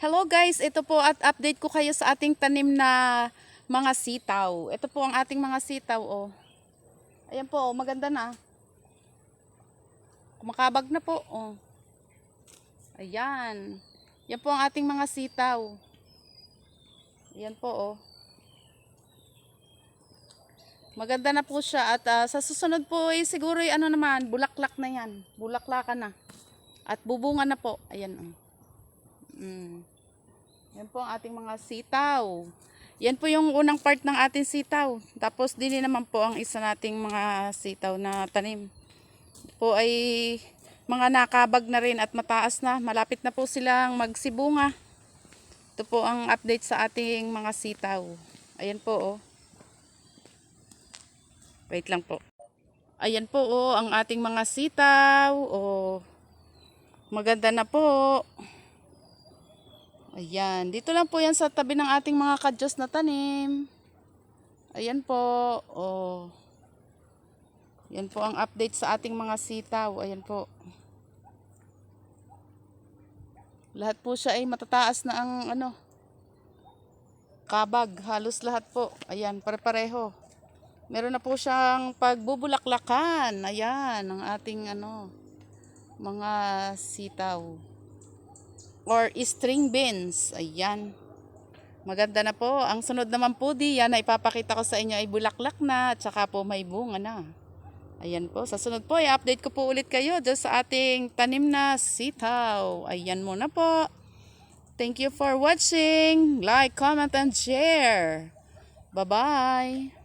Hello guys, ito po at update ko kayo sa ating tanim na mga sitaw. Ito po ang ating mga sitaw, oh. Ayan po, oh, maganda na. Kumakabag na po, oh. Ayan. Yan po ang ating mga sitaw. Ayan po, oh. Maganda na po siya at sa susunod po siguro ano naman, bulaklak na yan. Bulaklakan na. At bubunga na po. Ayan, oh. Yan po ang ating mga sitaw. Yan po yung unang part ng ating sitaw. Tapos din naman po ang isa nating mga sitaw na tanim. Po ay mga nakabag na rin at mataas na. Malapit na po silang magsibunga. Ito po ang update sa ating mga sitaw. Ayan po, oh. Wait lang po. Ayan po, oh, ang ating mga sitaw. Oh. Maganda na po. Ayan, dito lang po yan sa tabi ng ating mga kadyos na tanim. Ayan po, oh. Yan po ang update sa ating mga sitaw. Ayan po. Lahat po siya ay matataas na ang kabag. Halos lahat po. Ayan, pare-pareho. Meron na po siyang pagbubulaklakan. Ayan, ang ating mga sitaw. Or string beans. Ayan. Maganda na po. Ang sunod naman po diyan na ipapakita ko sa inyo ay bulaklak na at saka po may bunga na. Ayan po. Sa sunod po i-update ko po ulit kayo dyan sa ating tanim na sitaw. Ayan muna po. Thank you for watching. Like, comment, and share. Bye-bye.